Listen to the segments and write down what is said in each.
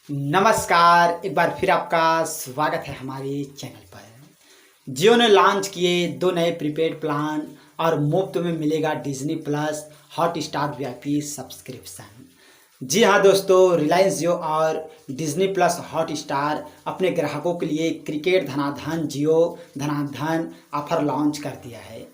नमस्कार, एक बार फिर आपका स्वागत है हमारे चैनल पर। जियो ने लॉन्च किए दो नए प्रीपेड प्लान और मुफ्त में मिलेगा Disney plus Hotstar VIP subscription. जी हाँ दोस्तों, रिलायंस जियो और डिज्नी प्लस हॉटस्टार अपने ग्राहकों के लिए क्रिकेट धनाधन जियो धनाधन ऑफर लॉन्च कर दिया है,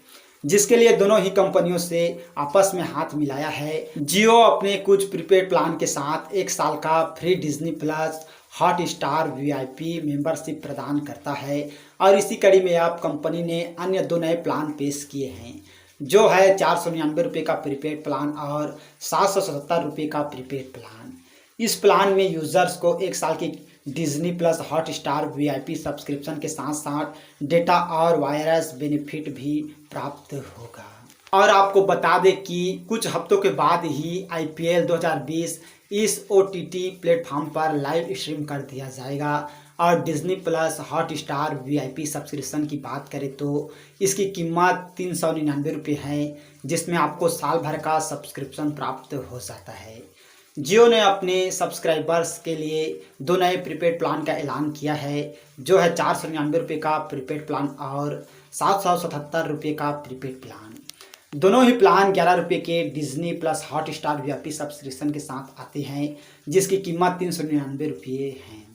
जिसके लिए दोनों ही कंपनियों से आपस में हाथ मिलाया है। जियो अपने कुछ प्रीपेड प्लान के साथ एक साल का free Disney plus Hotstar VIP membership प्रदान करता है और इसी कड़ी में अब कंपनी ने अन्य दो नए प्लान पेश किए हैं, जो है 499 रुपये का प्रीपेड प्लान और 777 रुपये का प्रीपेड प्लान। इस प्लान में यूजर्स को एक साल की Disney plus Hotstar VIP subscription के साथ साथ डेटा और वायरस बेनिफिट भी प्राप्त होगा। और आपको बता दें कि कुछ हफ्तों के बाद ही आईपीएल 2020 इस ओटीटी प्लेटफॉर्म पर लाइव स्ट्रीम कर दिया जाएगा। और Disney plus Hotstar VIP subscription की बात करें तो इसकी कीमत 399 रुपये है, जिसमें आपको साल भर का सब्सक्रिप्शन प्राप्त हो जाता है। जियो ने अपने सब्सक्राइबर्स के लिए दो नए प्रीपेड प्लान का ऐलान किया है, जो है 499 रुपये का प्रीपेड प्लान और 777 रुपये का प्रीपेड प्लान। दोनों ही प्लान 11 रुपये के Disney plus Hotstar VIP subscription के साथ आते हैं, जिसकी कीमत 399 रुपये है।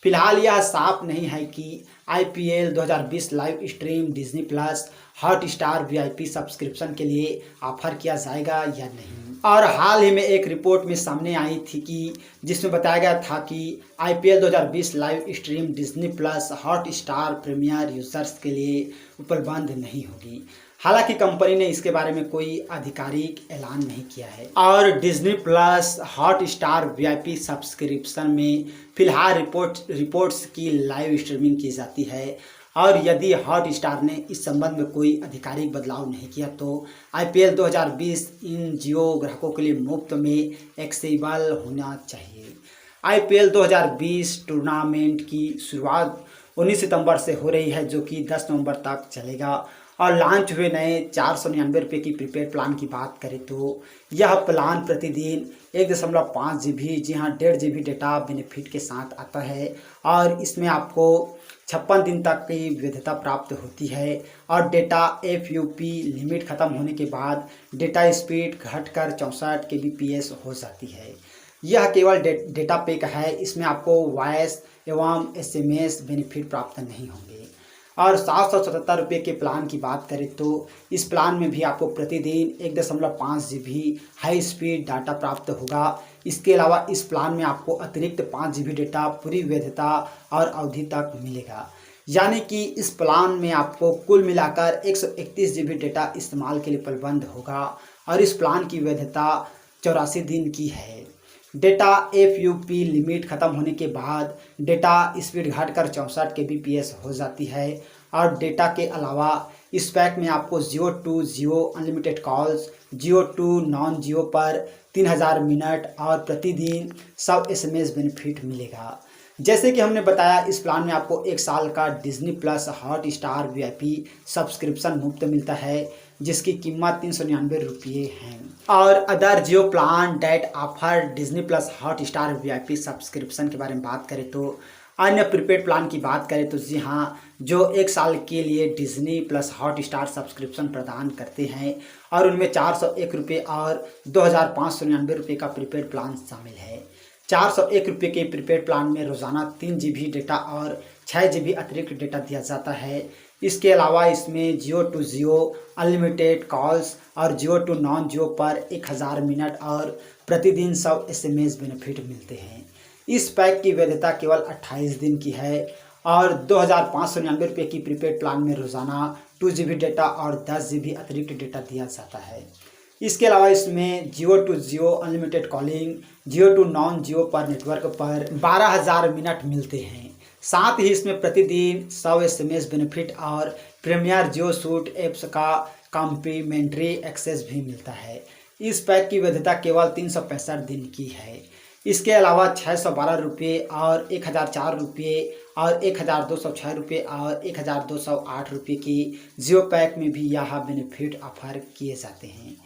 फिलहाल यह साफ नहीं है कि IPL 2020 live stream Disney plus Hotstar VIP subscription के लिए ऑफर किया जाएगा या नहीं। और हाल ही में एक रिपोर्ट में सामने आई थी कि जिसमें बताया गया था कि IPL 2020 live stream Disney plus Hotstar premier users के लिए उपलब्ध नहीं होगी। हालांकि कंपनी ने इसके बारे में कोई आधिकारिक ऐलान नहीं किया है। और Disney plus Hotstar VIP subscription में फिलहाल रिपोर्ट्स की लाइव स्ट्रीमिंग की जाती है। और यदि हॉटस्टार ने इस संबंध में कोई आधिकारिक बदलाव नहीं किया तो आईपीएल 2020 इन जियो ग्राहकों के लिए मुफ्त में एक्सेसिबल होना चाहिए। आईपीएल 2020 टूर्नामेंट की शुरुआत 19 सितंबर से हो रही है, जो कि 10 नवंबर तक चलेगा। और लॉन्च हुए नए 499 रुपये की प्रीपेड प्लान की बात करें तो यह प्लान प्रतिदिन 1.5 GB, जी हाँ 1.5 GB डेटा बेनिफिट के साथ आता है। और इसमें आपको 56 दिन तक की वैधता प्राप्त होती है। और डेटा एफयूपी लिमिट ख़त्म होने के बाद डेटा स्पीड घटकर 64 kbps हो जाती है। यह केवल डेटा पैक है, इसमें आपको वॉइस एवं एसएमएस बेनिफिट प्राप्त नहीं होंगे। और 777 रुपये के प्लान की बात करें तो इस प्लान में भी आपको प्रतिदिन 1.5 GB हाई स्पीड डाटा प्राप्त होगा। इसके अलावा इस प्लान में आपको अतिरिक्त 5 GB डेटा पूरी वैधता और अवधि तक मिलेगा। यानी कि इस प्लान में आपको कुल मिलाकर 131 GB डेटा इस्तेमाल के लिए उपलब्ध होगा। और इस प्लान की वैधता 84 दिन की है। डेटा एफयूपी लिमिट ख़त्म होने के बाद डेटा स्पीड घटकर 64 kbps हो जाती है। और डेटा के अलावा इस पैक में आपको Jio to Jio unlimited calls, Jio to non Jio पर 3000 मिनट और प्रतिदिन 100 SMS बेनिफिट मिलेगा। जैसे कि हमने बताया, इस प्लान में आपको एक साल का Disney plus Hotstar VIP subscription मुफ्त मिलता है, जिसकी कीमत 399 रुपये है। और other Jio plan that offer Disney plus Hotstar VIP subscription के बारे में बात करें तो अन्य प्रीपेड प्लान की बात करें तो जी हाँ, जो एक साल के लिए डिज्नी प्लस हॉटस्टार सब्सक्रिप्शन प्रदान करते हैं और उनमें 401 रुपये और 2599 रुपये का प्रीपेड प्लान शामिल है। 401 रुपये के प्रीपेड प्लान में रोज़ाना 3 GB डेटा और 6 GB अतिरिक्त डेटा दिया जाता है। इसके अलावा इसमें Jio to Jio unlimited calls और जियो टू नॉन जियो पर 1000 मिनट और प्रतिदिन 100 SMS बेनिफिट मिलते हैं। इस पैक की वैधता केवल 28 दिन की है। और 2599 रुपये की प्रीपेड प्लान में रोज़ाना 2 GB डेटा और 10 GB अतिरिक्त डेटा दिया जाता है। इसके अलावा इसमें Jio to Jio unlimited calling, Jio to non Jio पर नेटवर्क पर 12,000 मिनट मिलते हैं। साथ ही इसमें प्रतिदिन 100 SMS बेनिफिट और प्रीमियर जियो सूट ऐप्स का कॉम्प्लीमेंट्री एक्सेस भी मिलता है। इस पैक की वैधता केवल 365 दिन की है। इसके अलावा 612 रुपये और 1004 रुपये और 1206 रुपये और 1208 रुपये की जियो पैक में भी यह बेनिफिट ऑफर किए जाते हैं।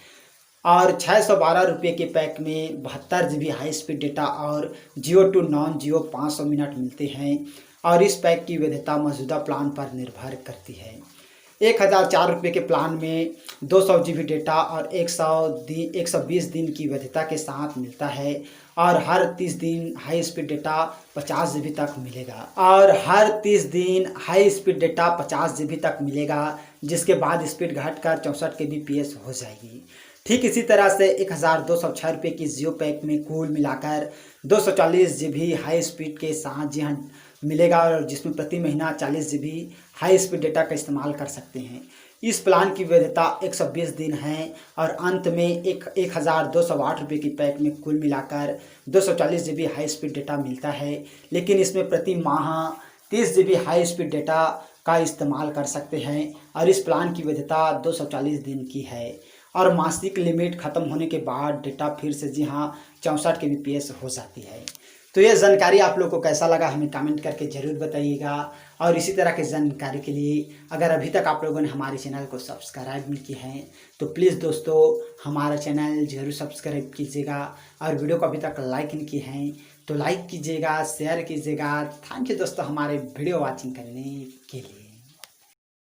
और 612 रुपये के पैक में 72 GB हाई स्पीड डेटा और जियो टू नॉन जियो 500 मिनट मिलते हैं। और इस पैक की वैधता मौजूदा प्लान पर निर्भर करती है। 1004 रुपये के प्लान में 200 GB डेटा और 120 दिन की वैधता के साथ मिलता है। और हर 30 दिन हाई स्पीड डेटा 50 GB तक मिलेगा। और हर 30 दिन हाई स्पीड डेटा 50 GB तक मिलेगा, जिसके बाद स्पीड घटकर 64 kbps हो जाएगी। ठीक इसी तरह से 1206 रुपये की जियो पैक में कुल मिलाकर 240 GB हाई स्पीड के साथ जी हाँ मिलेगा, और जिसमें प्रति महीना 40 GB हाई स्पीड डेटा का इस्तेमाल कर सकते हैं। इस प्लान की वैधता 120 दिन है। और अंत में 1208 रुपये की पैक में कुल मिलाकर 240 GB हाई स्पीड डेटा मिलता है, लेकिन इसमें प्रति माह 30 GB हाई स्पीड डेटा का इस्तेमाल कर सकते हैं। और इस प्लान की वैधता 240 दिन की है। और मासिक लिमिट ख़त्म होने के बाद डेटा फिर से जी हाँ 64 kbps हो जाती है। तो ये जानकारी आप लोग को कैसा लगा हमें कमेंट करके ज़रूर बताइएगा। और इसी तरह की जानकारी के लिए अगर अभी तक आप लोगों ने हमारे चैनल को सब्सक्राइब नहीं किए हैं तो प्लीज़ दोस्तों हमारा चैनल ज़रूर सब्सक्राइब कीजिएगा। और वीडियो को अभी तक लाइक नहीं किए हैं तो लाइक कीजिएगा, शेयर कीजिएगा। थैंक यू दोस्तों हमारे वीडियो वॉचिंग करने के लिए।